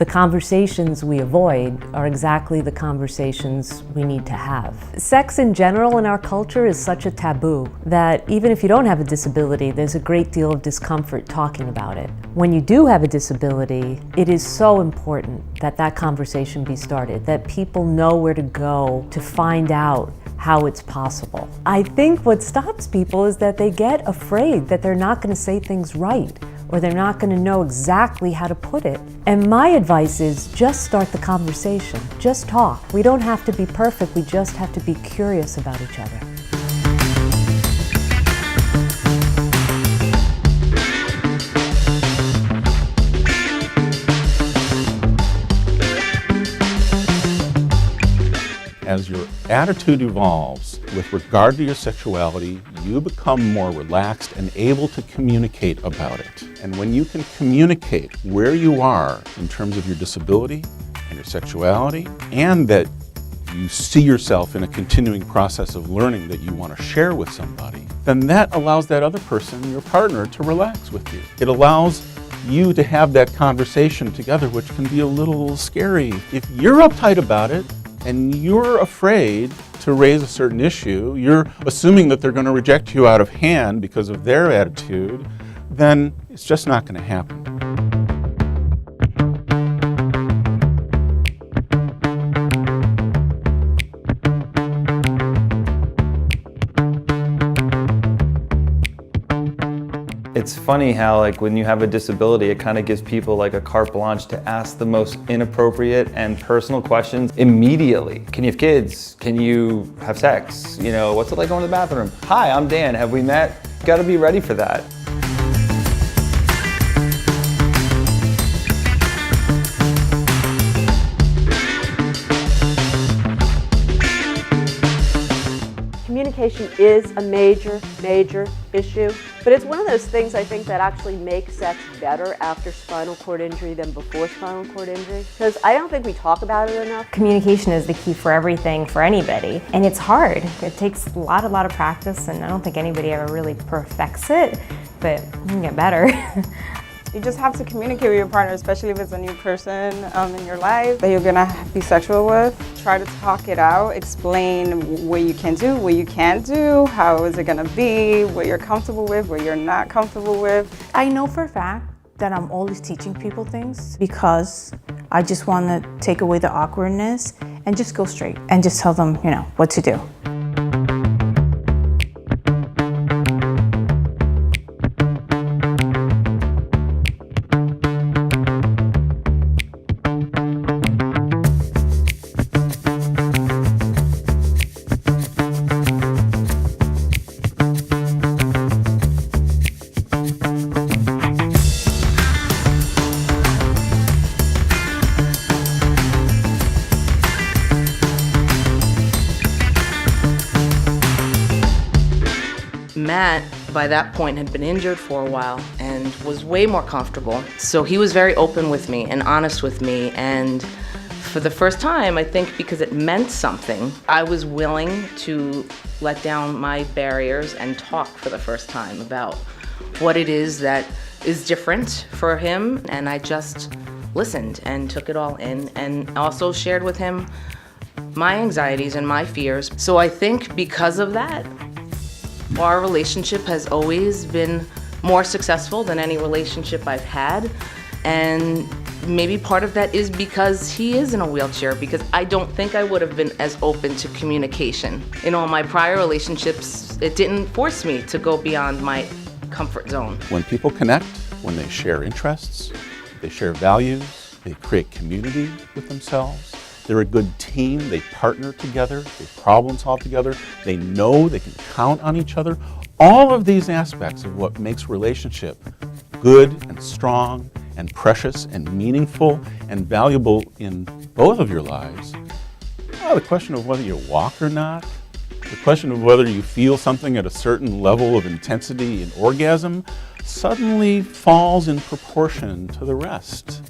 The conversations we avoid are exactly the conversations we need to have. Sex in general in our culture is such a taboo that even if you don't have a disability, there's a great deal of discomfort talking about it. When you do have a disability, it is so important that that conversation be started, that people know where to go to find out how it's possible. I think what stops people is that they get afraid that they're not going to say things right, or they're not going to know exactly how to put it. And my advice is just start the conversation. Just talk. We don't have to be perfect, we just have to be curious about each other. As your attitude evolves with regard to your sexuality, you become more relaxed and able to communicate about it. And when you can communicate where you are in terms of your disability and your sexuality, and that you see yourself in a continuing process of learning that you want to share with somebody, then that allows that other person, your partner, to relax with you. It allows you to have that conversation together, which can be a little scary. If you're uptight about it, and you're afraid to raise a certain issue, you're assuming that they're going to reject you out of hand because of their attitude, then it's just not going to happen. It's funny how when you have a disability, it kind of gives people a carte blanche to ask the most inappropriate and personal questions immediately. Can you have kids? Can you have sex? What's it like going to the bathroom? Hi, I'm Dan, have we met? Got to be ready for that. Communication is a major issue, but it's one of those things I think that actually makes sex better after spinal cord injury than before spinal cord injury, because I don't think we talk about it enough. Communication is the key for everything for anybody, and it's hard. It takes a lot of practice, and I don't think anybody ever really perfects it, but you can get better. You just have to communicate with your partner, especially if it's a new person in your life that you're gonna be sexual with. Try to talk it out, explain what you can do, what you can't do, how is it gonna be, what you're comfortable with, what you're not comfortable with. I know for a fact that I'm always teaching people things because I just want to take away the awkwardness and just go straight and just tell them, what to do. Matt, by that point, had been injured for a while and was way more comfortable. So he was very open with me and honest with me. And for the first time, I think because it meant something, I was willing to let down my barriers and talk for the first time about what it is that is different for him. And I just listened and took it all in and also shared with him my anxieties and my fears. So I think because of that, our relationship has always been more successful than any relationship I've had. And maybe part of that is because he is in a wheelchair, because I don't think I would have been as open to communication. In all my prior relationships, it didn't force me to go beyond my comfort zone. When people connect, when they share interests, they share values, they create community with themselves, they're a good team, they partner together, they problem solve together, they know they can count on each other. All of these aspects of what makes relationship good and strong and precious and meaningful and valuable in both of your lives. The question of whether you walk or not, the question of whether you feel something at a certain level of intensity and orgasm suddenly falls in proportion to the rest.